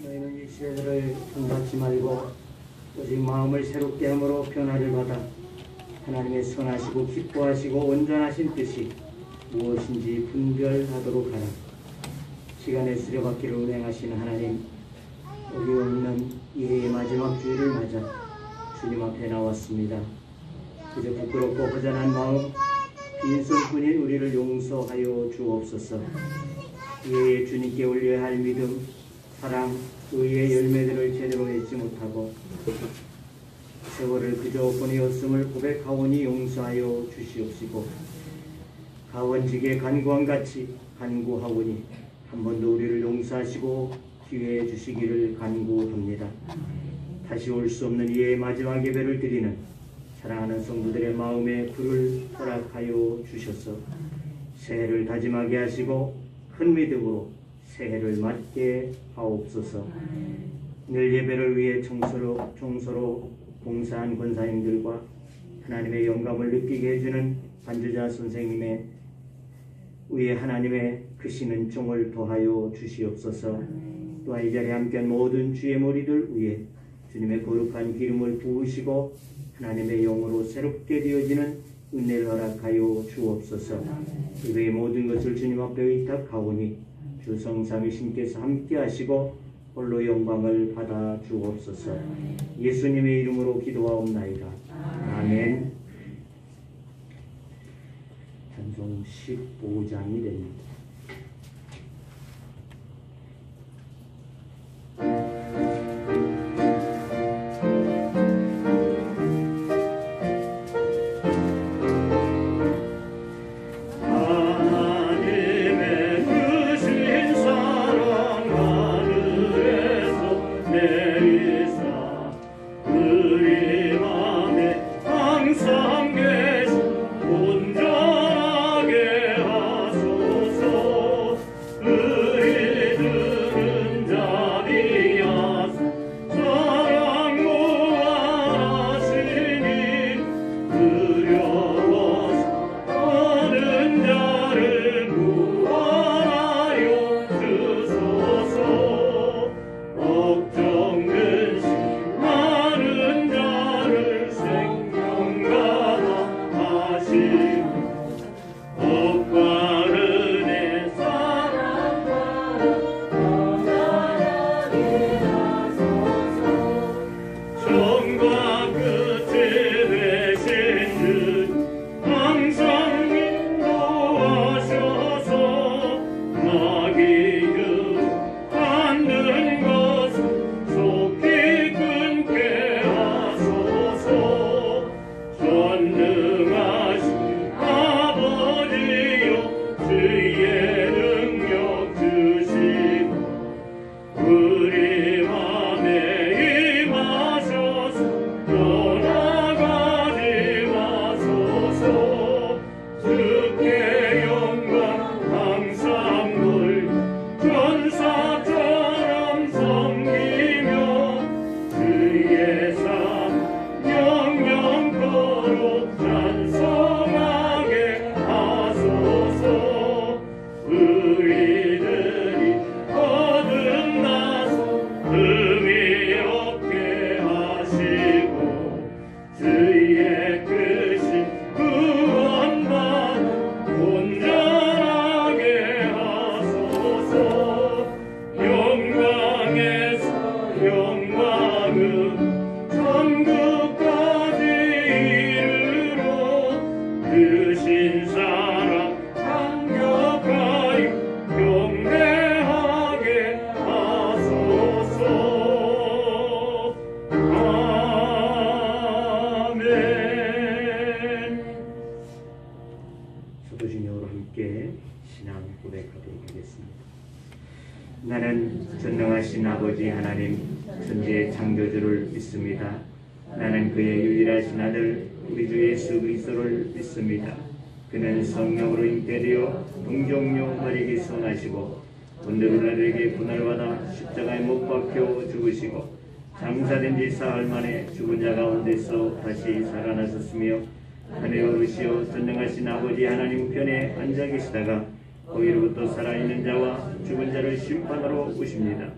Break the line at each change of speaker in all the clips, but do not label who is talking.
너희는 이 시대를 본받지 말고 오직 마음을 새롭게 함으로 변화를 받아 하나님의 선하시고 기뻐하시고 온전하신 뜻이 무엇인지 분별하도록 하라. 시간의 수레바퀴를 운행하시는 하나님, 우리 없는 이해의 마지막 주일을 맞아 주님 앞에 나왔습니다. 그저 부끄럽고 허전한 마음, 빈손뿐인 우리를 용서하여 주옵소서. 이에 주님께 올려야 할 믿음, 사랑, 의의 열매들을 제대로 맺지 못하고 세월을 그저 보내었음을 고백하오니 용서하여 주시옵시고, 가원직의 간구함같이 간구하오니 한 번 더 우리를 용서하시고 기회해 주시기를 간구합니다. 다시 올 수 없는 이의 마지막 예배를 드리는 사랑하는 성도들의 마음에 불을 허락하여 주셔서 새해를 다짐하게 하시고 큰 믿음으로 새해를 맞게 하옵소서. 늘 예배를 위해 총서로 봉사한 권사님들과 하나님의 영감을 느끼게 해주는 반주자 선생님의 위에 하나님의 크시는 종을 더하여 주시옵소서. 또한 이 자리에 함께한 모든 주의 머리들 위에 주님의 거룩한 기름을 부으시고 하나님의 영으로 새롭게 되어지는 은혜를 허락하여 주옵소서. 이외의 모든 것을 주님 앞에 의탁하오니 주 성삼위신께서 함께 하시고 홀로 영광을 받아 주옵소서. 예수님의 이름으로 기도하옵나이다. 아멘. 찬송 15장이 됩니다.
나는 전능하신 아버지 하나님 천지의 창조주를 믿습니다. 나는 그의 유일하신 아들 우리 주 예수 그리스도를 믿습니다. 그는 성령으로 잉태되어 동정녀 마리에게 선하시고 본드로라에게 분할받아 십자가에 못 박혀 죽으시고 장사된 지 사흘 만에 죽은 자 가운데서 다시 살아나셨으며 하늘에 오르시어 전능하신 아버지 하나님 편에 앉아 계시다가 거기로부터 살아있는 자와 죽은 자를 심판하러 오십니다.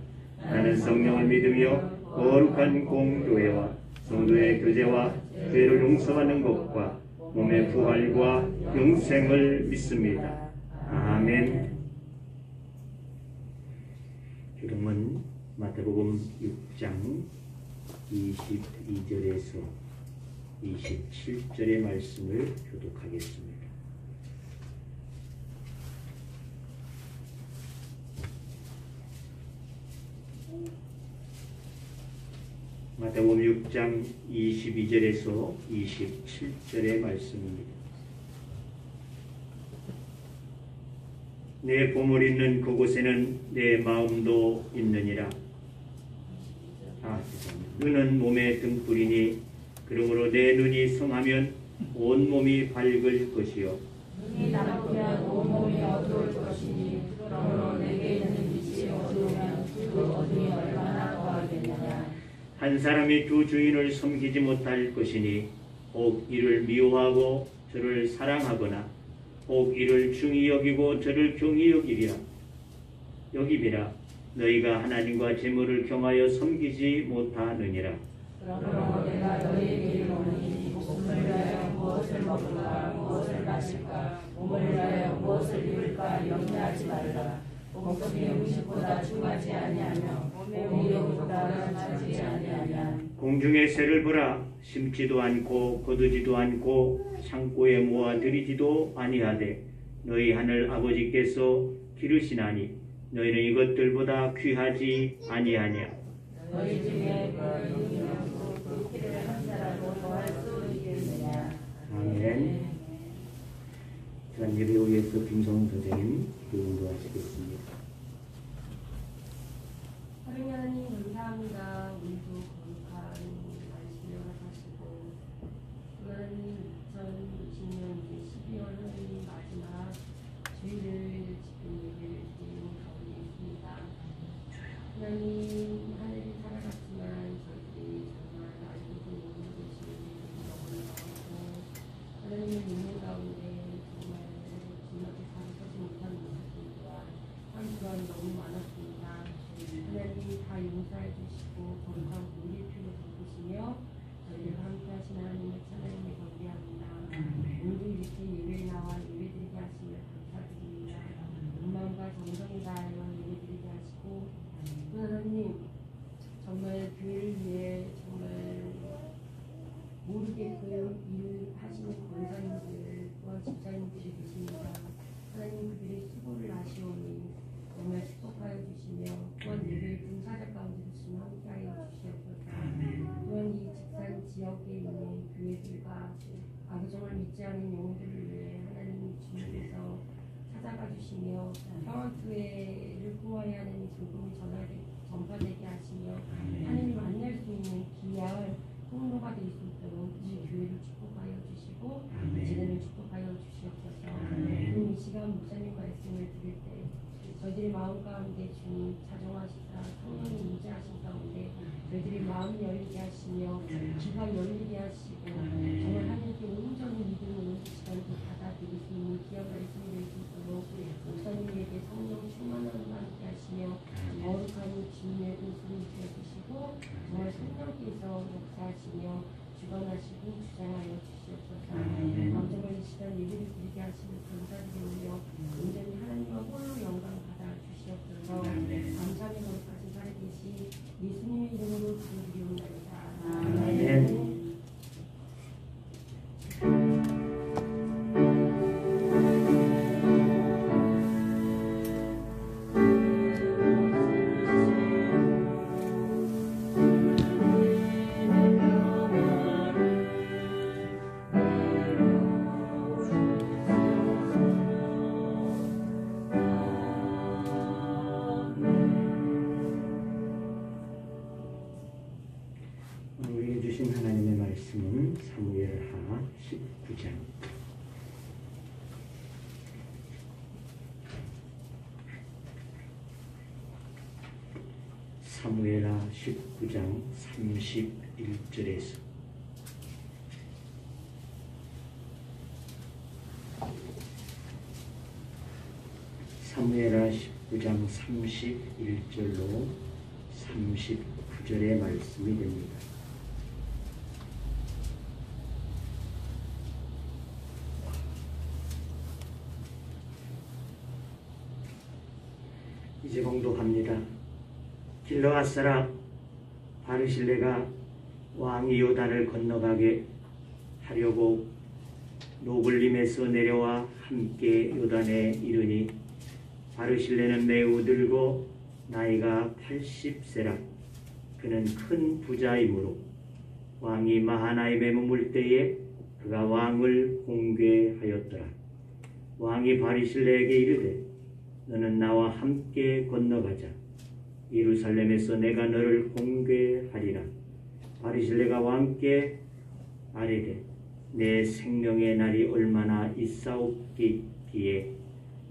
나는 성령을 믿으며 거룩한 공교회와 성도의 교제와 죄를 용서받는 것과 몸의 부활과 영생을 믿습니다. 아멘. 지금은 마태복음 6장 22절에서 27절의 말씀을 교독하겠습니다. 마태복음 6장 22절에서 27절의 말씀입니다. 내 보물 있는 그곳에는 내 마음도 있느니라. 눈은 몸의 등불이니 그러므로 내 눈이 성하면 온 몸이 밝을 것이요
눈이 나쁘면 온 몸이 어두울 것이니 그러므로 내게 있는 빛이 어두우면 그 어둠이 얼마나 더하겠느냐.
한 사람이 두 주인을 섬기지 못할 것이니 혹 이를 미워하고 저를 사랑하거나 혹 이를 중히 여기고 저를 경히 여기리라. 너희가 하나님과 재물을 경하여 섬기지 못하느니라.
그러므로 내가 너희에게 이르노니 목숨을 위하여 무엇을 먹을까 무엇을 마실까 몸을 위하여 무엇을 입을까 염려하지 말라. 목숨이 음식보다 중하지 아니하며 몸이 영보다 중하지 아니하냐.
공중의 새를 보라. 심지도 않고 거두지도 않고 창고에 모아 들이지도 아니하되 너희 하늘 아버지께서 기르시나니 너희는 이것들보다 귀하지 아니하냐.
너희 중에 그 길을 한 사람도 더할 수 있겠느냐.
아멘. 전 예배 위해서 김성 선생님 기도하시겠습니다.
하나님 감사합니다. 우리도 거룩한 말씀을 하시고 하나님 2020년 12월 하나님 마지막 주일을 지금 예배를 드리는 가운데 있습니다. 하나님 하늘이 살아갔지만 저희들이 정말 알고도 모르고 계시는 일이 너무 많고 하나님을 믿는 가운데 정말 주님 앞에 가르쳐지 못한 모습들과 한 주간 너무 많았습니다. 하나님 다 용서해 주시고 거룩한 우리의 피로 덮으시며 저희들과 함께 하신 하나님의 찬양에 경배합니다. 오늘도 이렇게 예배에 나와 예배드리게 하시며 감사드립니다. 온 마음과 정성을 다하여 예배드리게 하시고 또 하나님 정말 교회를 위해 정말 모르게끔 일하시는 권사님들 또한 집사님들이 계십니다. 하나님 그들의 수고를 아시오니 정말 축복하여 주시며 또한 예배의 봉사자 가운데 주시며 함께하여 주시옵소서. 또한 이 집산 지역에 있는 교회들과 정말 믿지 않는 영혼들을 위해 하나님 주님께서 찾아가 주시며 평화교회를 통하여 하는 복음이 전파되게 하시며 하나님 만날 수 있는 귀한 통로가 될 수 있도록 이 교회를 축복하여 주시고 지금을 축복하여 주시옵소서. 이 시간 목사님 말씀을 드릴 때 저희들의 마음 가운데 주님 자정하시사 성령이 임재하신 가운데 저희들의 마음이 열리게 하시며 귀가 열리게 하시고 정말 하나님께 온전히 믿음으로 이 시간도 받아들일 수 있는 귀한 말씀이 될 수 있도록 목사님에게 성령 충만함을 함께 하시며 거룩한 주님의 웃음을 주시고 정말 성령께서 역사하시며 주관하시고 주장하여 주시옵소서. 정말 이 시간 예배를 드리게 하시는 감사드리며 온전히 하나님과 홀로 영광 받아 주시옵소서. 감사하며 거룩하신 살아계시 예수님의 이름으로 기도드리옵나이다. 아멘.
우리에게 주신 하나님의 말씀은 사무엘하 19장 사무엘하 19장 31절에서 사무엘하 19장 31절로
39절의 말씀이 됩니다. 이제 공독합니다. 길르앗 바르실레가 왕이 요단을 건너가게 하려고 노글림에서 내려와 함께 요단에 이르니 바르실레는 매우 늙고 나이가 80세라. 그는 큰 부자이므로 왕이 마하나임에 머물 때에 그가 왕을 공개하였더라. 왕이 바르실레에게 이르되 너는 나와 함께 건너가자. 예루살렘에서 내가 너를 공개하리라. 바르실레가 왕께 아뢰되 내 생명의 날이 얼마나 있사옵기에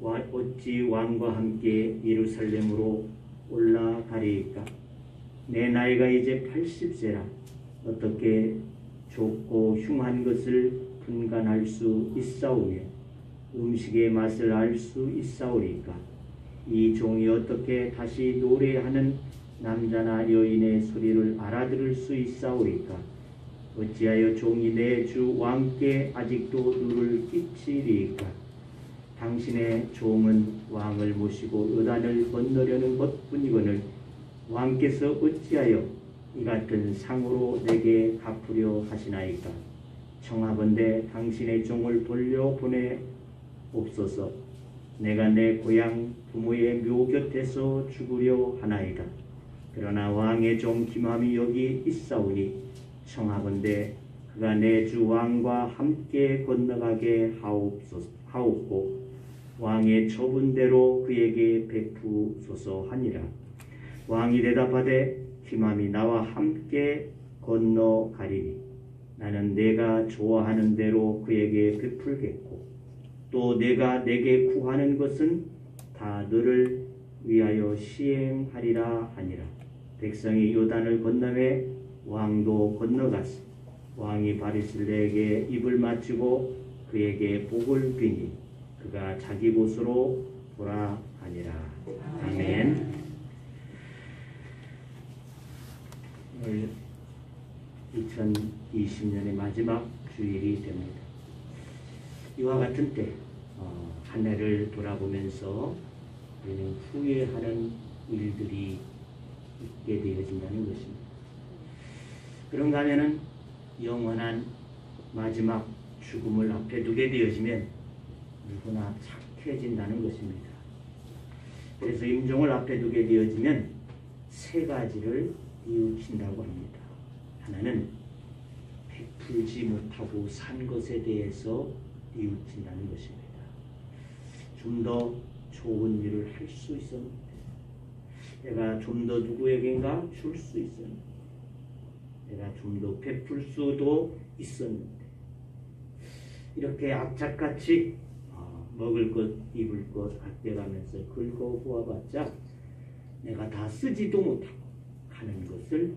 어찌 왕과 함께 예루살렘으로 올라가리이까? 내 나이가 이제 80세라. 어떻게 좁고 흉한 것을 분간할 수 있사오며 음식의 맛을 알 수 있사오리까? 이 종이 어떻게 다시 노래하는 남자나 여인의 소리를 알아들을 수 있사오리까? 어찌하여 종이 내 주 왕께 아직도 누를 끼치리이까? 당신의 종은 왕을 모시고 요단을 건너려는 것뿐이거늘 왕께서 어찌하여 이 같은 상으로 내게 갚으려 하시나이까? 청하건대 당신의 종을 돌려보내 옵소서. 내가 내 고향 부모의 묘 곁에서 죽으려 하나이다. 그러나 왕의 종 김함이 여기 있사오니 청하건대 그가 내 주 왕과 함께 건너가게 하옵고 왕의 처분대로 그에게 베푸소서 하니라. 왕이 대답하되 김함이 나와 함께 건너가리니 나는 내가 좋아하는 대로 그에게 베풀겠고 또 내가 내게 구하는 것은 다 너를 위하여 시행하리라 하니라. 백성이 요단을 건너매 왕도 건너갔어. 왕이 바르실레에게 입을 맞추고 그에게 복을 비니 그가 자기 곳으로 돌아가니라. 아멘. 오늘 2020년의 마지막 주일이 됩니다. 이와 같은 때 한 해를 돌아보면서 우리는 후회하는 일들이 있게 되어진다는 것입니다. 그런가 하면은 영원한 마지막 죽음을 앞에 두게 되어지면 누구나 착해진다는 것입니다. 그래서 임종을 앞에 두게 되어지면 세 가지를 뉘우친다고 합니다. 하나는 베풀지 못하고 산 것에 대해서 뉘우친다는 것입니다. 좀 더 좋은 일을 할 수 있었는데 내가 좀 더 누구에겐가 줄 수 있었는데 내가 좀 더 베풀 수도 있었는데 이렇게 악착같이 먹을 것 입을 것 아껴가면서 긁어 보아봤자 내가 다 쓰지도 못하고 하는 것을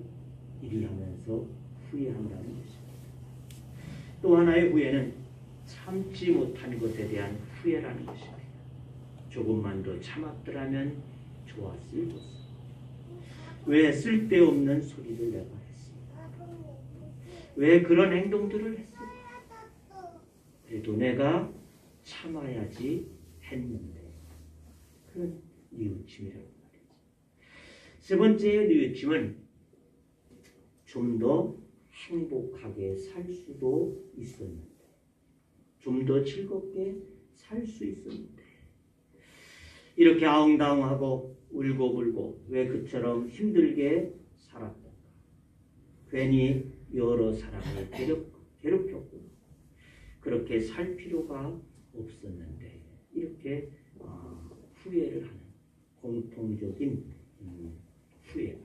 이리 하면서 후회한다는 것입니다. 또 하나의 후회는 참지 못한 것에 대한 후회라는 것입니다. 조금만 더 참았더라면 좋았을 것을. 왜 쓸데없는 소리를 내가 했을까? 왜 그런 행동들을 했을까? 그래도 내가 참아야지 했는데 그런 뉘우침이라고 말이죠. 세 번째 뉘우침은 좀 더 행복하게 살 수도 있었는데 좀 더 즐겁게 살 수 있었는데 이렇게 아웅다웅하고 울고불고 왜 그처럼 힘들게 살았던가? 괜히 여러 사람을 괴롭혔고 그렇게 살 필요가 없었는데 이렇게 후회를 하는 공통적인 후회가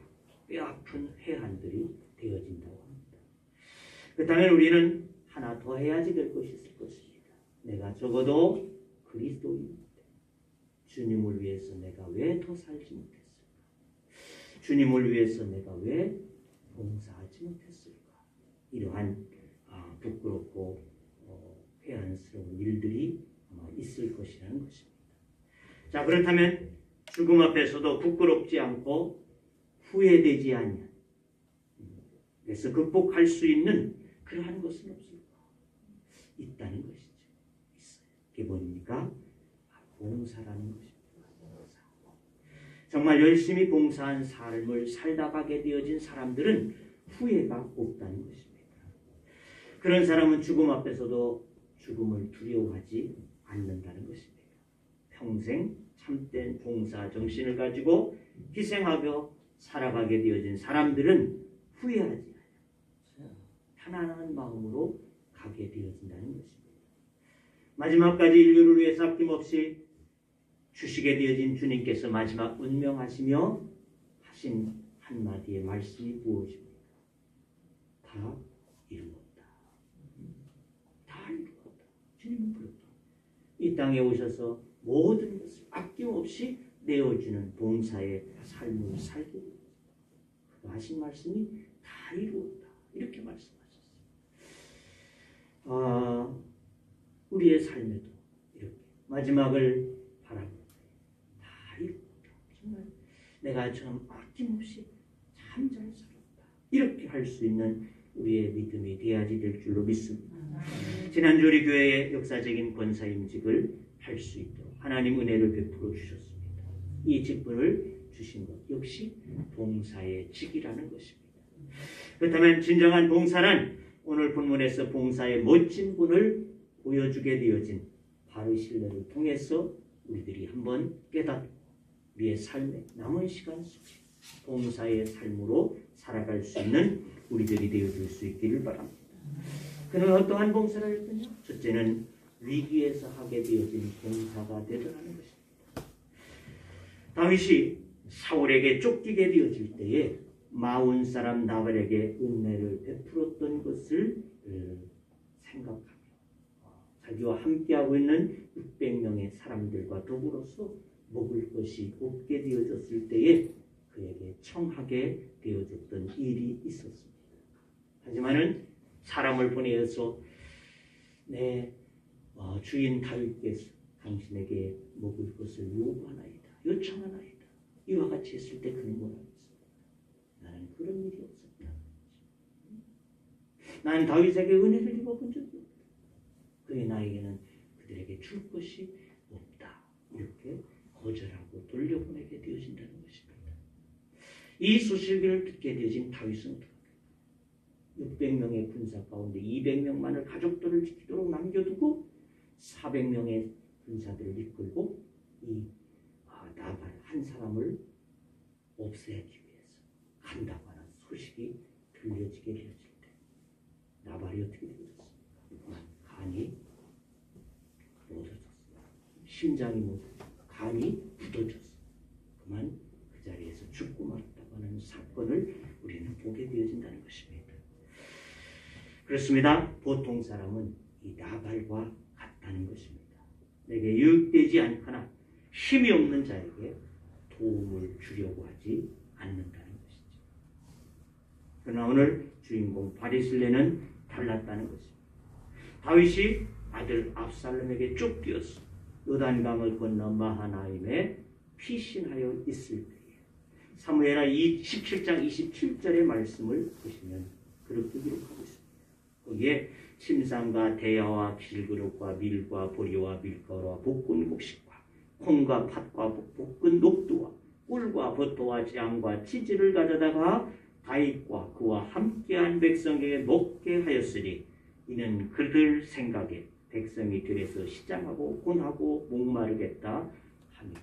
뼈아픈 회한들이 되어진다고 합니다. 그렇다면 우리는 하나 더 해야지 될 것이 있을 것입니다. 내가 적어도 그리스도인인데 주님을 위해서 내가 왜 더 살지 못했을까? 주님을 위해서 내가 왜 봉사하지 못했을까? 이러한 부끄럽고 회한스러운 일들이 아마 있을 것이라는 것입니다. 자, 그렇다면 죽음 앞에서도 부끄럽지 않고 후회되지 않냐. 그래서 극복할 수 있는 그러한 것은 없을까? 있다는 것이죠. 있어요. 그게 뭡니까? 봉사라는 것입니다. 봉사. 정말 열심히 봉사한 삶을 살다 가게 되어진 사람들은 후회가 없다는 것입니다. 그런 사람은 죽음 앞에서도 죽음을 두려워하지 않는다는 것입니다. 평생 참된 봉사 정신을 가지고 희생하며 살아가게 되어진 사람들은 후회하지 않아요. 편안한 마음으로 가게 되어진다는 것입니다. 마지막까지 인류를 위해서 아낌없이 주시게 되어진 주님께서 마지막 운명하시며 하신 한마디의 말씀이 무엇입니까? 다 이루었다. 다 이루었다. 주님은 그렇다. 이 땅에 오셔서 모든 것을 아낌없이 내어주는 봉사의 삶을 살게 됩니다. 하신 말씀이 다 이루었다. 이렇게 말씀하셨어요. 우리의 삶에도 이렇게 마지막을 바라보고 다 이루었다. 정말 내가 참 아낌없이 참 잘 살았다. 이렇게 할 수 있는 우리의 믿음이 돼야지 될 줄로 믿습니다. 지난주 우리 교회의 역사적인 권사임직을 할 수 있도록 하나님 은혜를 베풀어 주셨습니다. 이 직분을 주신 것 역시 봉사의 직이라는 것입니다. 그렇다면 진정한 봉사는 오늘 본문에서 봉사의 멋진 분을 보여주게 되어진 바르실레를 통해서 우리들이 한번 깨닫고 우리의 삶의 남은 시간 속에 봉사의 삶으로 살아갈 수 있는 우리들이 되어줄 수 있기를 바랍니다. 그는 어떠한 봉사를 했느냐? 첫째는 위기에서 하게 되어진 봉사가 되더라는 것입니다. 다윗이 사울에게 쫓기게 되어질 때에 마온 사람 나발에게 은혜를 베풀었던 것을 생각하며 자기와 함께하고 있는 600명의 사람들과 더불어서 먹을 것이 없게 되어졌을 때에 그에게 청하게 되어졌던 일이 있었습니다. 하지만은 사람을 보내어서 내 주인 다윗께서 당신에게 먹을 것을 요구하나이다. 요청하나이다. 이와 같이 했을 때 그는 뭐라고 했습니까? 나는 그런 일이 없었다. 나는 다윗에게 은혜를 입어본 적이 없다. 그의 나에게는 그들에게 줄 것이 없다. 이렇게 거절하고 돌려보내게 되어진다는 것입니다. 이 소식을 듣게 되어진 다윗은 600명의 군사 가운데 200명만을 가족들을 지키도록 남겨두고 400명의 군사들을 이끌고 이 나발 한 사람을 없애기 위해서 간다고 하는 소식이 들려지게 되어질 때 나발이 어떻게 되어졌습니까? 간이 묻어졌습니다. 심장이 묻어졌고 간이 굳어졌습니다. 그만 그 자리에서 죽고 말았다고 하는 사건을 우리는 보게 되어진다는 것입니다. 그렇습니다. 보통 사람은 이 나발과 같다는 것입니다. 내게 유익되지 않거나 힘이 없는 자에게 도움을 주려고 하지 않는다는 것이죠. 그러나 오늘 주인공 바리실레는 달랐다는 것입니다. 다윗이 아들 압살롬에게 쫓겨서 요단강을 건너 마하나임에 피신하여 있을 때에 사무엘하 17장 27절의 말씀을 보시면 그렇게 기록하고 있습니다. 거기에 침상과 대야와 질그릇과 밀과 보리와 밀가루와 볶은 곡식과 콩과 팥과 볶은 녹두와 꿀과 버터와 양과 치즈를 가져다가 다윗과 그와 함께한 백성에게 먹게 하였으니 이는 그들 생각에 백성이 들에서 시장하고 곤하고 목마르겠다 합니다.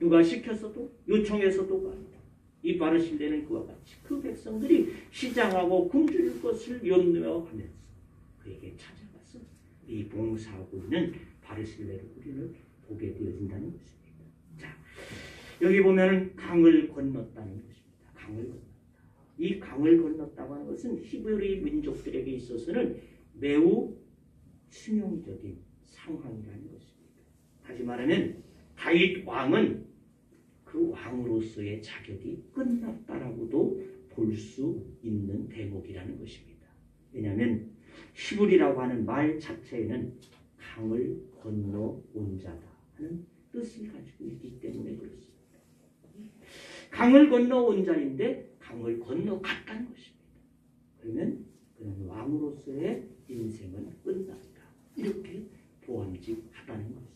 누가 시켜서도 요청해서도 아니다. 이 바르실레는 그와 같이 그 백성들이 시장하고 굶주릴 것을 염려하면서 그에게 찾아가서 이 봉사하고 있는 바르실레를 우리는 보게 되어진다는 것입니다. 자, 여기 보면은 강을 건넜다는 것입니다. 강을 건넜다. 이 강을 건넜다고 하는 것은 히브리 민족들에게 있어서는 매우 치명적인 상황이라는 것입니다. 다시 말하면 다윗 왕은 그 왕으로서의 자격이 끝났다라고도 볼 수 있는 대목이라는 것입니다. 왜냐하면 히브리라고 하는 말 자체에는 강을 건너온 자다 하는 뜻을 가지고 있기 때문에 그렇습니다. 강을 건너온 자인데 강을 건너갔다는 것입니다. 그러면 그는 왕으로서의 인생은 끝났다. 이렇게 보암직하다는 것입니다.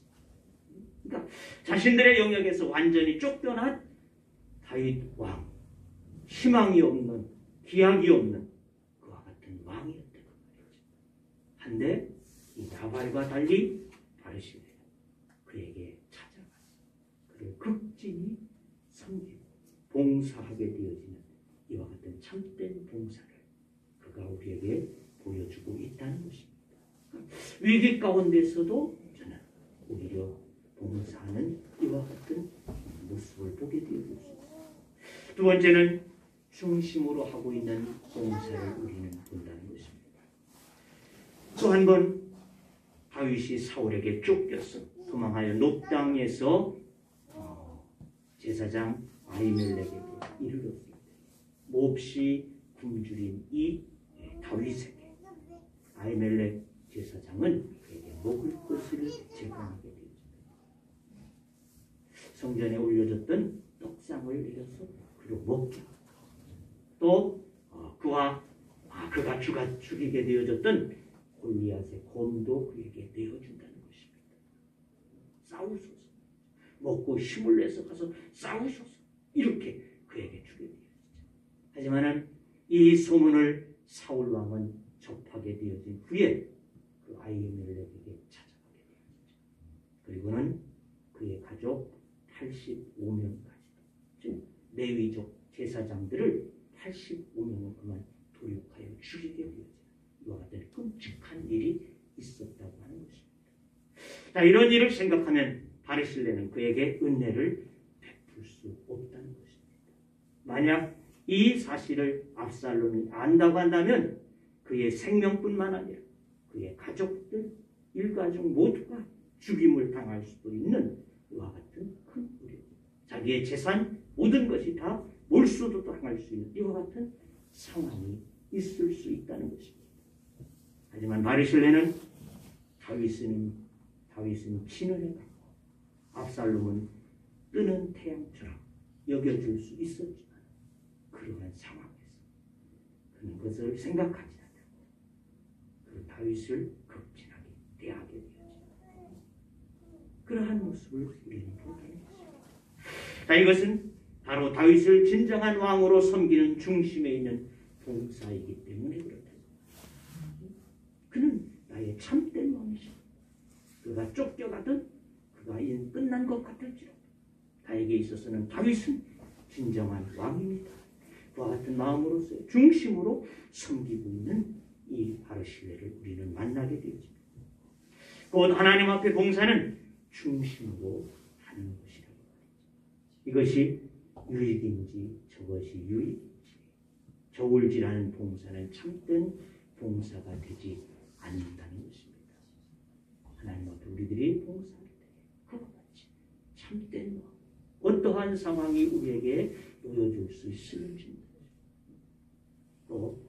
그러니까 자신들의 영역에서 완전히 쫓겨난 다윗 왕, 희망이 없는, 기약이 없는 그와 같은 왕이었다 그 말이죠. 한데 이 나발과 달리 바르실레 그에게 찾아가서 그를 극진히 섬기고 봉사하게 되어지는 이와 같은 참된 봉사를 그가 우리에게 보여주고 있다는 것입니다. 위기 가운데서도 저는 오히려 봉사하는 이와 같은 모습을 보게 되어질 수 있습니다. 두 번째는 중심으로 하고 있는 봉사를 우리는 본다는 것입니다. 또 한 번 다윗이 사울에게 쫓겨서 도망하여 높당에서 제사장 아히멜렉에게 이르렀을 때 몹시 굶주린 이 다윗에게 아히멜렉 제사장은 그에게 먹을 것을 제공하게 되었습니다. 성전에 올려졌던 떡상을 내려서 그로 먹게 하고 또 그가 죽이게 되어졌던 골리앗의 곰도 그에게 내어준다는 것입니다. 싸우소서. 먹고 힘을 내서 가서 싸우소서. 이렇게 그에게 주게 되어지죠. 하지만은 이 소문을 사울 왕은 접하게 되어진 후에 그 아히멜렉에게 찾아가게 되어지죠. 그리고는 그의 가족 85명까지 즉 레위족 제사장들을 85명을 그만 도륙하여 죽이게 되어지는 이와 같은 끔찍한 일이 있었다고 하는 것입니다. 자, 이런 일을 생각하면 바르실레는 그에게 은혜를 베풀 수 없다는 것입니다. 만약 이 사실을 압살롬이 안다고 한다면 그의 생명뿐만 아니라 그의 가족들, 일가족 모두가 죽임을 당할 수도 있는 이와 같은 큰 우려, 자기의 재산 모든 것이 다 몰수도 당할 수 있는 이와 같은 상황이 있을 수 있다는 것입니다. 하지만 바르실레는 다윗은 친언에 갖고 압살롬은 뜨는 태양처럼 여겨줄 수 있었지만 그러한 상황에서 그는 그것을 생각하지 않고 그 다윗을 극진하게 대하게 되었습니다. 그러한 모습을 우리는 보게 됩니다. 자, 이것은 바로 다윗을 진정한 왕으로 섬기는 중심에 있는 봉사이기 때문에 그렇다. 그는 나의 참된 왕이시오. 그가 쫓겨가든 그가 끝난 것 같을지라도 나에게 있어서는 다윗은 진정한 왕입니다. 그와 같은 마음으로서 중심으로 섬기고 있는 이 바르실레를 우리는 만나게 되어집니다. 곧 하나님 앞에 봉사는 중심으로 하는 것이라고 말이죠. 이것이 유익인지 저것이 유익인지 저울질하는 봉사는 참된 봉사가 되지 않는다는 것입니다. 하나님 앞에 우리들이 봉사할 때 그와 같이 참된 왕, 어떠한 상황이 우리에게 놓여줄 수 있을지, 또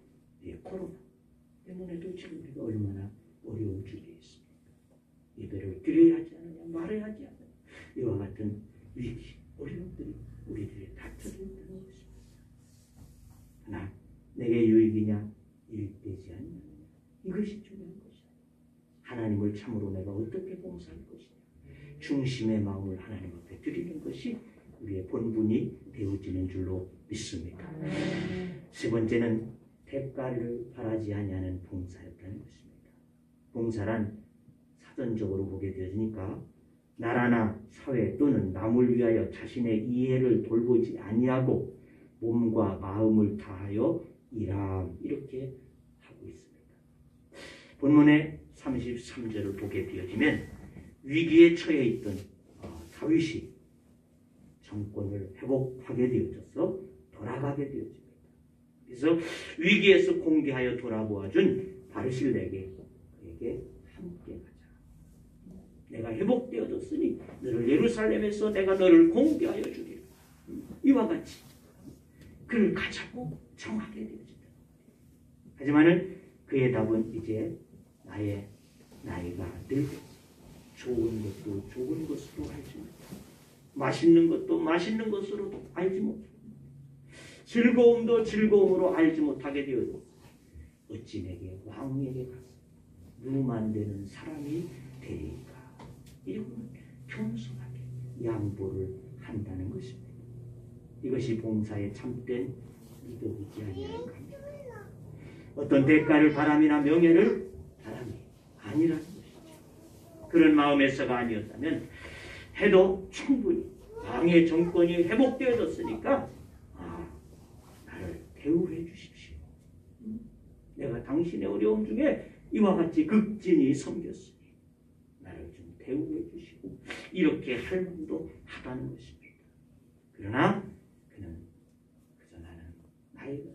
코로나 때문에도 지금 우리가 얼마나 어려운 주제에 있습니까? 예배를 드려야 하지 않느냐, 말해야 하지 않느냐, 이와 같은 위기, 어려움들이 우리들이 닥쳐져 있다는 것입니다. 하나, 내게 유익이냐, 유익되지 않느냐, 이것이 중요한 것이다. 하나님을 참으로 내가 어떻게 봉사할 것이냐, 중심의 마음을 하나님 앞에 드리는 것이 우리의 본분이 되어지는 줄로 믿습니다. 세 번째는 대가를 바라지 아니하는 봉사였다는 것입니다. 봉사란 사전적으로 보게 되어지니까 나라나 사회 또는 남을 위하여 자신의 이해를 돌보지 아니하고 몸과 마음을 다하여 일함, 이렇게 하고 있습니다. 본문의 33절을 보게 되어지면 위기에 처해 있던 다윗이 정권을 회복하게 되어져서 돌아가게 되어집니다. 그래서 위기에서 공개하여 돌아보아준 바르실레에게 그에게 함께 가자. 내가 회복되어졌으니 너를 예루살렘에서 내가 너를 공개하여 주리라. 이와 같이 그를 가자고 정하게 되어진다. 하지만은 그의 답은 이제 나의 나이가 늙었어. 좋은 것도 좋은 것으로 알지 못하고 맛있는 것도 맛있는 것으로도 알지 못하고 즐거움도 즐거움으로 알지 못하게 되었고 어찌 내게 왕에게 가서 누만 되는 사람이 되리까. 이러고는 겸손하게 양보를 한다는 것입니다. 이것이 봉사의 참된 이덕이지 아니할까 합니다. 어떤 대가를 바람이나 명예를 바람이 아니라는 것이죠. 그런 마음에서가 아니었다면 해도 충분히 왕의 정권이 회복되어졌으니까 나를 대우해 주십시오. 내가 당신의 어려움 중에 이와 같이 극진히 섬겼으니 나를 좀 대우해 주시고 이렇게 할 만도 하다는 것입니다. 그러나 그는 그저 나는 나이가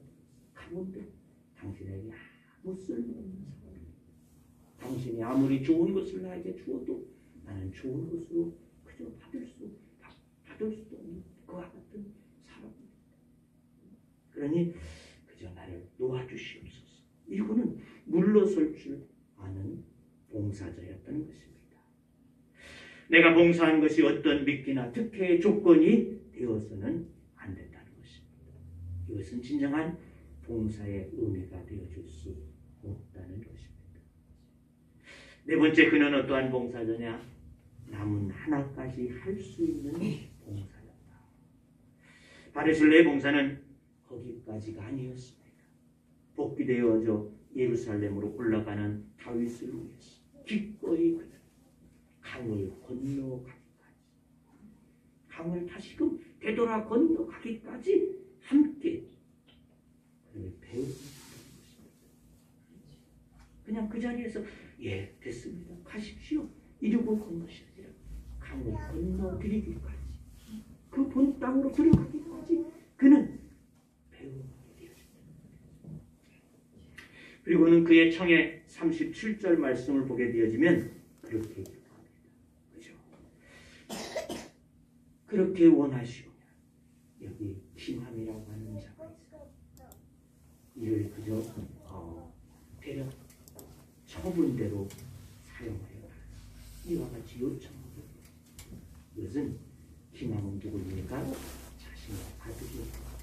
가운데 당신에게 아무 쓸모없는 사람입니다. 당신이 아무리 좋은 것을 나에게 주어도 나는 좋은 것으로 그저 받을 수도 없는 그와 같은 사람입니다. 그러니 그저 나를 놓아주시옵소서. 이거는 물러설 줄 아는 봉사자였다는 것입니다. 내가 봉사한 것이 어떤 미끼나 특혜의 조건이 되어서는 안 된다는 것입니다. 이것은 진정한 봉사의 의미가 되어줄 수 없다는 것입니다. 네 번째, 그는 어떠한 봉사자냐? 남은 하나까지 할 수 있는 봉사였다. 바르실레의 봉사는 거기까지가 아니었습니다. 복귀되어져 예루살렘으로 올라가는 다윗을 위해서 기꺼이 그는 강을 건너가기까지, 강을 다시금 되돌아 건너가기까지 함께 그를 배우는 것입니다. 그냥 그 자리에서 예, 됐습니다, 가십시오 이러고 건너셔야 돼요. 강을 건너드리기까지, 그 본 땅으로 들어가기까지 그는 배우게 되어집니다. 그리고는 그의 청의 37절 말씀을 보게 되어지면 그렇게 기도합니다. 그죠? 그렇게 원하시오면 여기 김함이라고 하는 자가 있어요. 이를 그저 대략 처분대로 사용하여 이와 같이 요청하고, 이것은 김함은 누구입니까? 자신의 아들이었다.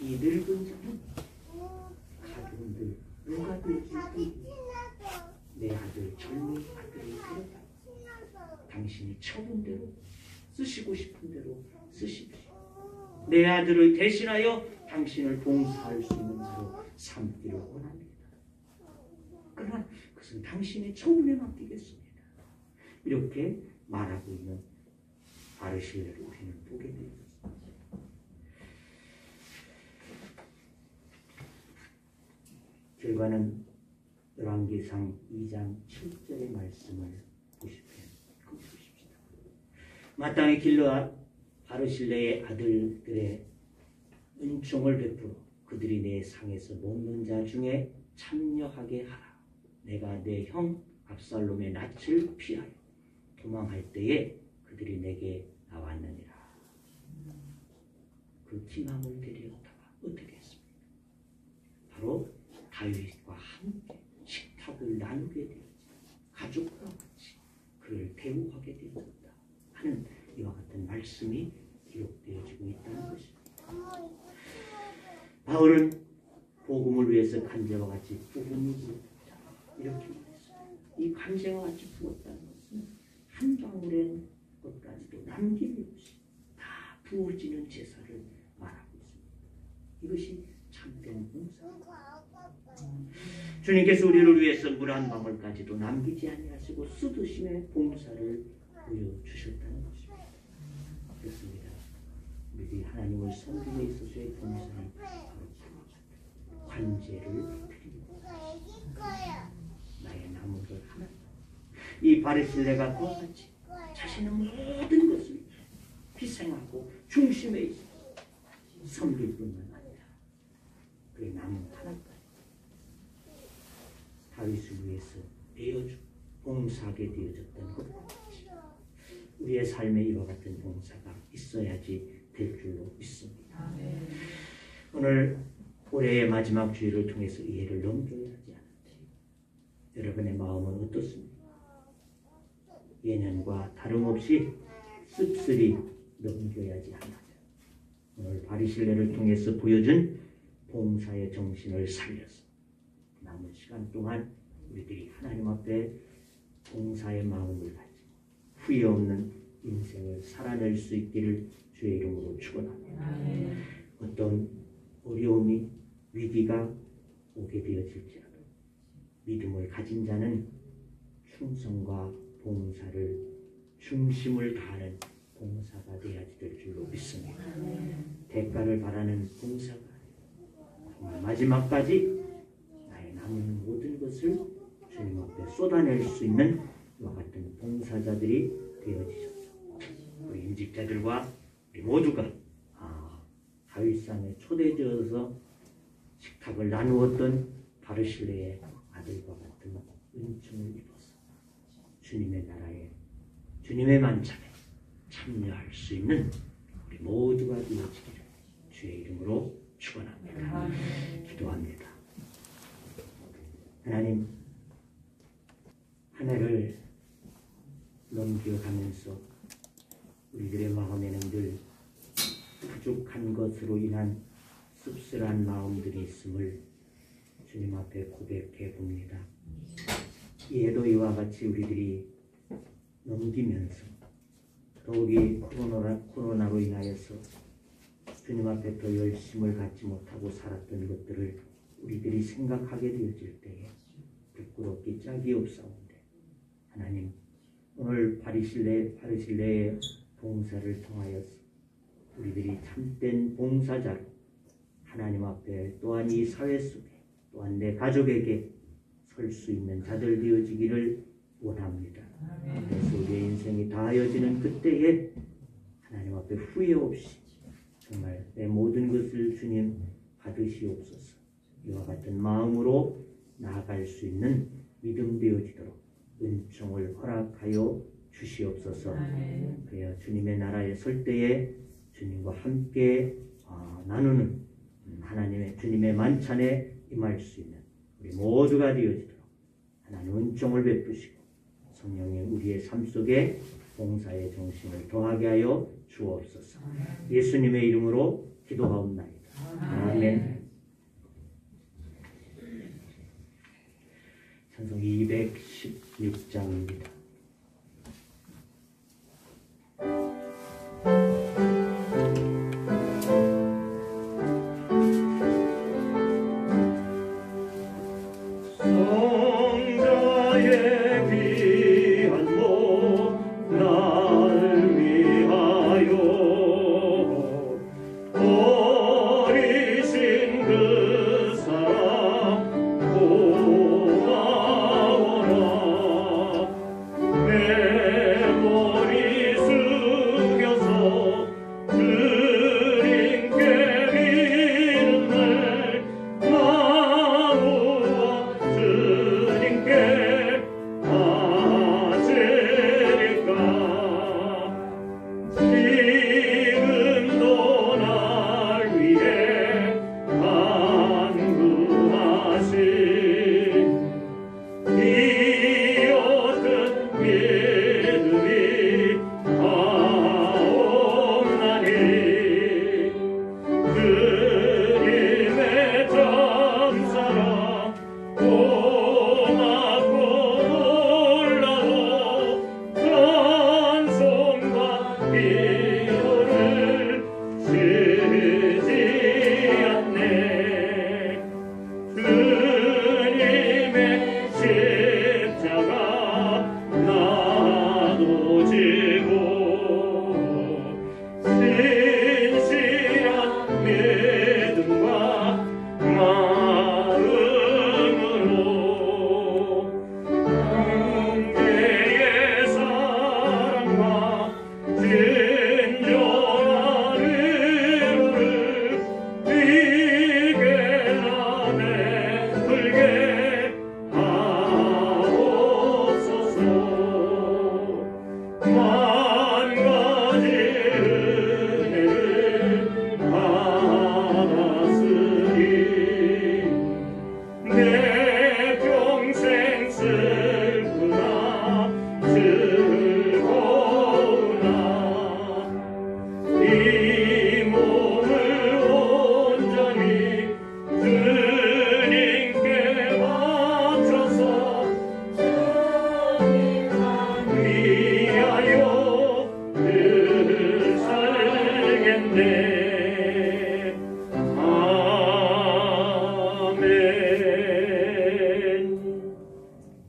이 늙은 자는 가족들 누가 될지 내 아들, 젊은 아들을 데려다 당신이 처분대로 쓰시고 싶은 대로 쓰십시오. 내 아들을 대신하여 당신을 봉사할 수 있는 자로 삼기를 원합니다. 그러나 그것은 당신의 처분에 맡기겠습니다. 이렇게 말하고 있는 바르실레를 우리는 보게 되었습니다. 결과는 열왕기상 2장 7절의 말씀을 보십시오. 마땅히 길르앗 바르실레의 아들들의 은총을 베풀어 그들이 내 상에서 먹는 자 중에 참여하게 하라. 내가 내 형 압살롬의 낯을 피하여 도망할 때에 그들이 내게 나왔느니라. 그 기망을 데려다가 어떻게 했습니까? 바로 다윗과 함께 식탁을 나누게 되었지, 가족과 같이 그를 대우하게 되었다 하는 이와 같은 말씀이 기록되어지고 있다는 것입니다. 바울은 복음을 위해서 간제와 같이 부음이 부었다 이렇게 말했어요. 이 간제와 같이 부었다는 것은 한 방울의 것까지도 남김이 없이 다 부어지는 제사를 말하고 있습니다. 이것이 참된 봉사입니다. 주님께서 우리를 위해서 물 한 방울까지도 남기지 아니하시고 쏟으심의 봉사를 보여주셨다는 것입니다. 그렇습니다. 우리 하나님을 섬기에 있어서의 봉사는 바로 관제를 드리고 나의 남은 것 하나, 이 바르실레가 그와 같이 자신의 모든 것을 희생하고 중심에 있어 섬길 뿐만 아니라 그의 남은 하나까지 다윗을 위해서 내어주고 봉사하게 되어졌던 것 같이 우리의 삶에 이와 같은 봉사가 있어야지 될 줄로 믿습니다. 오늘 올해의 마지막 주일을 통해서 이 해를 넘겨야 하지 않은지 여러분의 마음은 어떻습니까? 예년과 다름없이 씁쓸히 넘겨야지 하나요? 바리실레를 통해서 보여준 봉사의 정신을 살려서 남은 시간 동안 우리들이 하나님 앞에 봉사의 마음을 가지고 후회 없는 인생을 살아낼 수 있기를 주의 이름으로 축원합니다. 어떤 어려움이 위기가 오게 되어질지라도 믿음을 가진 자는 충성과 봉사를 중심을 다하는 봉사가 되어야 될 줄로 믿습니다. 대가를 바라는 봉사가 정말 마지막까지 나의 남은 모든 것을 주님 앞에 쏟아낼 수 있는 이와 같은 봉사자들이 되어지셔서 우리 임직자들과 우리 모두가 다윗상에 초대되어서 식탁을 나누었던 바르실레의 아들과 같은 은총을 입어서 주님의 나라에 주님의 만찬에 참여할 수 있는 우리 모두가 되어지기를 주의 이름으로 축원합니다. 기도합니다. 하나님, 한 해를 넘겨가면서 우리들의 마음에는 늘 부족한 것으로 인한 씁쓸한 마음들이 있음을 주님 앞에 고백해 봅니다. 이에도 이와 같이 우리들이 넘기면서 더욱이 코로나로 인하여서 주님 앞에 더 열심을 갖지 못하고 살았던 것들을 우리들이 생각하게 되어질 때에 부끄럽기 짝이 없사온데 하나님, 오늘 바리실레의 봉사를 통하여서 우리들이 참된 봉사자로 하나님 앞에 또한 이 사회 속에 또한 내 가족에게 설 수 있는 자들 되어지기를 원합니다. 그래서 우리의 인생이 다하여지는 그때에 하나님 앞에 후회 없이 정말 내 모든 것을 주님 받으시옵소서. 이와 같은 마음으로 나아갈 수 있는 믿음 되어지도록 은총을 허락하여 주시옵소서. 그래야 주님의 나라에 설 때에 주님과 함께 나누는 하나님의 주님의 만찬에 임할 수 있는 우리 모두가 되어지도록 하나님 은총을 베푸시고 성령이 우리의 삶 속에 봉사의 정신을 더하게 하여 주옵소서. 예수님의 이름으로 기도하옵나이다. 아멘. 찬송 216장입니다.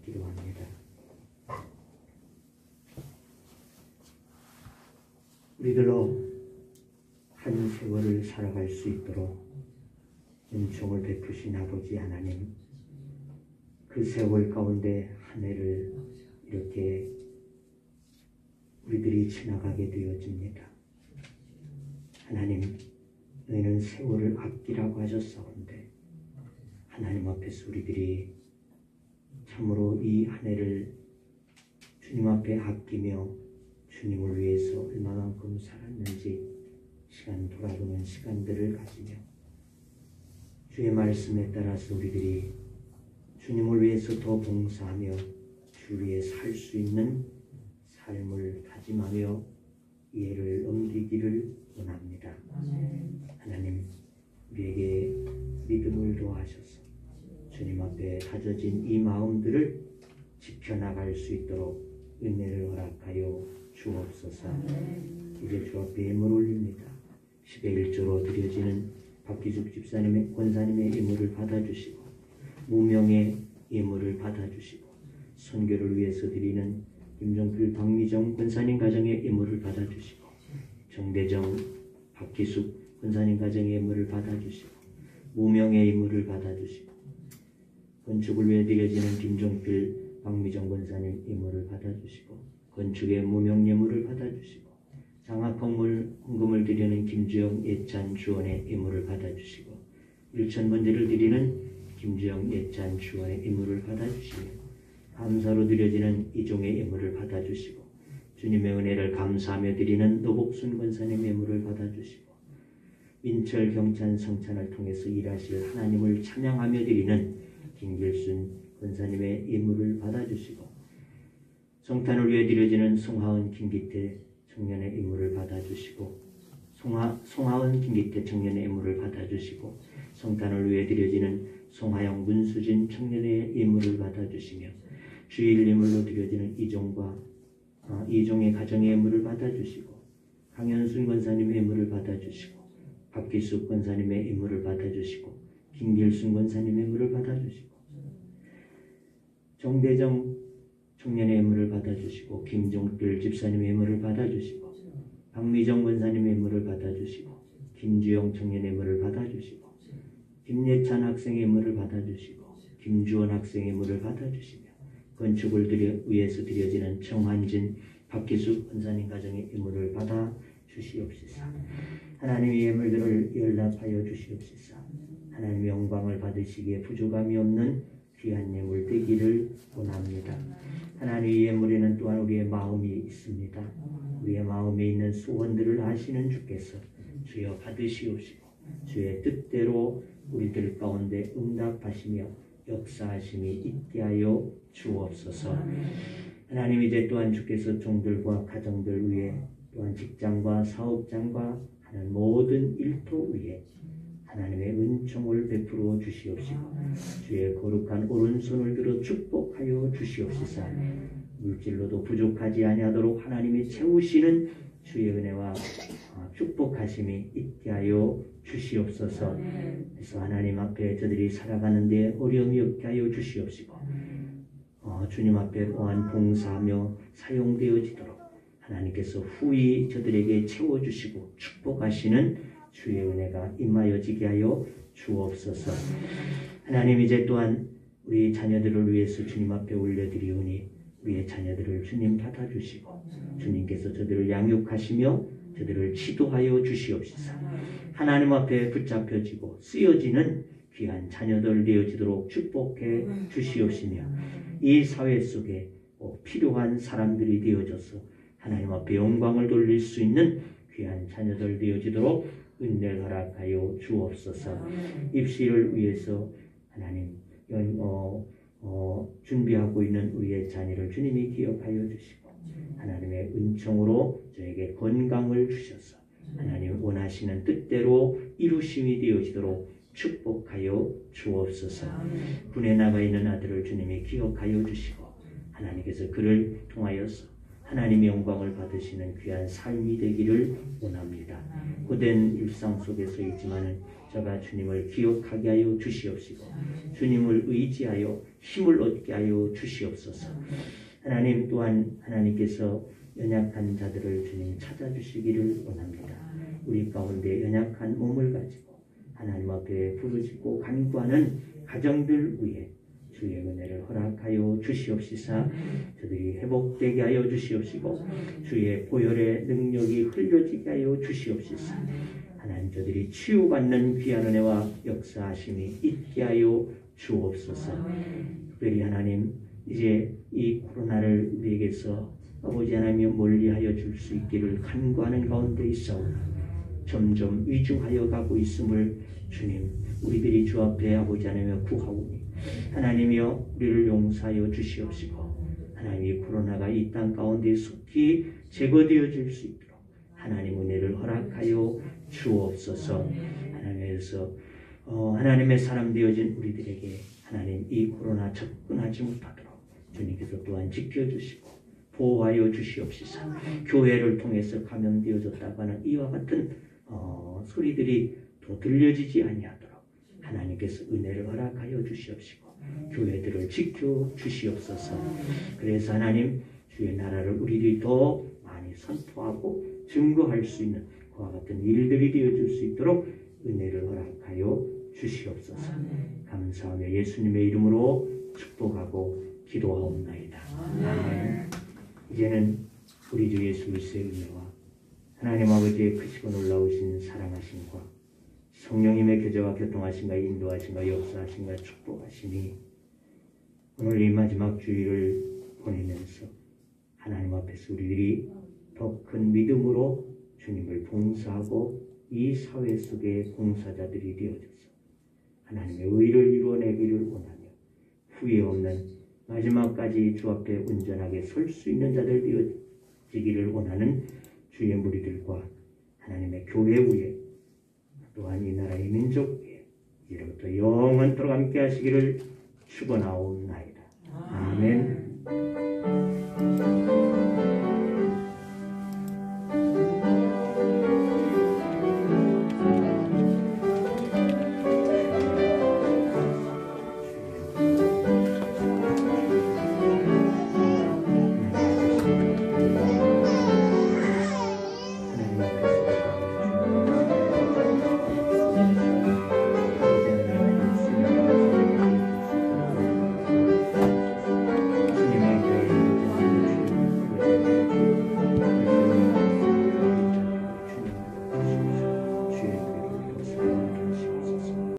기도합니다. 우리들로 한 세월을 살아갈 수 있도록 은총을 베푸신 아버지 하나님, 그 세월 가운데 한 해를 이렇게 우리들이 지나가게 되어집니다. 하나님, 너희는 세월을 아끼라고 하셨사온데 하나님 앞에서 우리들이 참으로 이 한 해를 주님 앞에 아끼며 주님을 위해서 얼마만큼 살았는지 시간 돌아보는 시간들을 가지며 주의 말씀에 따라서 우리들이 주님을 위해서 더 봉사하며 주 위에 살 수 있는 삶을 다짐하며 이해를 넘기기를 원합니다. 하나님, 우리에게 믿음을 더하셔서 주님 앞에 다져진 이 마음들을 지켜나갈 수 있도록 은혜를 허락하여 주옵소서. 이제 주 앞에 예물 올립니다. 10의 1조로 드려지는 박기숙 집사님의 권사님의 예물을 받아주시고 무명의 예물을 받아주시고 선교를 위해서 드리는 김종필 박미정 권사님 가정의 예물을 받아주시고 정대정 박기숙 권사님 가정의 예물을 받아주시고 무명의 예물을 받아주시고 건축을 위해 드려지는 김종필 박미정 권사님 예물을 받아주시고 건축의 무명 예물을 받아주시고 장학헌물 헌금을 드리는 김주영 예찬 주원의 예물을 받아주시고 일천번제를 드리는 김주영 예찬 주원의 예물을 받아주시며 감사로 드려지는 이종의 예물을 받아주시고 주님의 은혜를 감사하며 드리는 노복순 권사님 예물을 받아주시고 민철 경찬 성찬을 통해서 일하실 하나님을 찬양하며 드리는 김길순 권사님의 예물을 받아주시고 성탄을 위해 드려지는 송하은 김기태 청년의 예물을 받아주시고 송하은 김기태 청년의 예물을 받아주시고 성탄을 위해 드려지는 송하영 문수진 청년의 예물을 받아주시며 주일 예물로 드려지는 이종의 가정의 예물을 받아주시고 강현순 권사님의 예물을 받아주시고 박기숙 권사님의 예물을 받아주시고 김길순 권사님의 예물을 받아주시고 정대정 청년의 예물을 받아주시고 김종필 집사님의 예물을 받아주시고 박미정 권사님의 예물을 받아주시고 김주영 청년의 예물을 받아주시고 김예찬 학생의 예물을 받아주시고 김주원 학생의 예물을 받아주시며 건축을 위해서 드려지는 정한진 박기숙 권사님 가정의 예물을 받아 주시옵시사. 하나님의 예물들을 연락하여 주시옵시사. 하나님의 영광을 받으시기에 부족함이 없는 귀한 예물 되기를 원합니다. 하나님의 예물에는 또한 우리의 마음이 있습니다. 우리의 마음에 있는 소원들을 아시는 주께서 주여 받으시옵시고 주의 뜻대로 우리들 가운데 응답하시며 역사하심이 있게 하여 주옵소서. 하나님, 이제 또한 주께서 종들과 가정들 위해 또한 직장과 사업장과 하는 모든 일터 위에 하나님의 은총을 베풀어 주시옵시고 주의 거룩한 오른손을 들어 축복하여 주시옵시사. 물질로도 부족하지 아니하도록 하나님이 채우시는 주의 은혜와 축복하심이 있게 하여 주시옵소서. 그래서 하나님 앞에 저들이 살아가는 데 어려움이 없게 하여 주시옵시고 주님 앞에 또한 봉사하며 사용되어지도록 하나님께서 후히 저들에게 채워주시고 축복하시는 주의 은혜가 임하여지게 하여 주옵소서. 하나님, 이제 또한 우리 자녀들을 위해서 주님 앞에 올려드리오니 우리의 자녀들을 주님 받아주시고 주님께서 저들을 양육하시며 저들을 지도하여 주시옵시사. 하나님 앞에 붙잡혀지고 쓰여지는 귀한 자녀들 되어지도록 축복해 주시옵시며 이 사회 속에 필요한 사람들이 되어져서 하나님 앞에 영광을 돌릴 수 있는 귀한 자녀들 되어지도록 은혜를 허락하여 주옵소서. 입시를 위해서 하나님 준비하고 있는 우리의 자녀를 주님이 기억하여 주시고 하나님의 은총으로 저에게 건강을 주셔서 하나님 원하시는 뜻대로 이루심이 되어지도록 축복하여 주옵소서. 군에 나가 있는 아들을 주님이 기억하여 주시고 하나님께서 그를 통하여서
하나님의 영광을 받으시는 귀한 삶이 되기를 원합니다. 고된 일상 속에서 있지만은 저가 주님을 기억하게 하여 주시옵시고 주님을 의지하여 힘을 얻게 하여 주시옵소서. 하나님 또한 하나님께서 연약한 자들을 주님 찾아주시기를 원합니다. 우리 가운데 연약한 몸을 가지고 하나님 앞에 부르짖고 간구하는 가정들 위해 주의 은혜를 허락하여 주시옵시사 저들이 회복되게 하여 주시옵시고 주의 보혈의 능력이 흘려지게 하여 주시옵시사 하나님 저들이 치유받는 귀한 은혜와 역사하심이 있게 하여 주옵소서. 특별히 하나님 이제 이 코로나를 우리에게서 아버지 하나님 멀리하여 줄 수 있기를 간구하는 가운데 있사오나 점점 위중하여 가고 있음을 주님 우리들이 주 앞에 아버지 하나님 구하오니 하나님이여 우리를 용서하여 주시옵시고 하나님 이 코로나가 이 땅 가운데 속히 제거되어질 수 있도록 하나님 은혜를 허락하여 주옵소서. 하나님께서 하나님의 사람 되어진 우리들에게 하나님 이 코로나 접근하지 못하도록 주님께서 또한 지켜주시고 보호하여 주시옵시사 교회를 통해서 감염되어졌다고 하는 이와 같은 소리들이 더 들려지지 아니하도록 하나님께서 은혜를 허락하여 주시옵시고 교회들을 지켜 주시옵소서. 그래서 하나님 주의 나라를 우리들이 더 많이 선포하고 증거할 수 있는 그와 같은 일들이 되어줄 수 있도록 은혜를 허락하여 주시옵소서. 감사하며 예수님의 이름으로 축복하고 기도하옵나이다. 아멘. 이제는 우리 주 예수 그리스도의 은혜와 하나님 아버지의 크시고 놀라우신 사랑하심과 성령님의 교제와 교통하심과 인도하심과 역사하심과 축복하심이 오늘 이 마지막 주일을 보내면서 하나님 앞에서 우리들이 더 큰 믿음으로 주님을 봉사하고 이 사회 속의 봉사자들이 되어져서 하나님의 의를 이루어내기를 원하며 후회 없는 마지막까지 주 앞에 온전하게 설 수 있는 자들 되어지기를 원하는 주의 무리들과 하나님의 교회 위에 또한 이 나라의 민족 위에 이제부터 영원토록 함께 하시기를 축원하옵나이다. 아멘.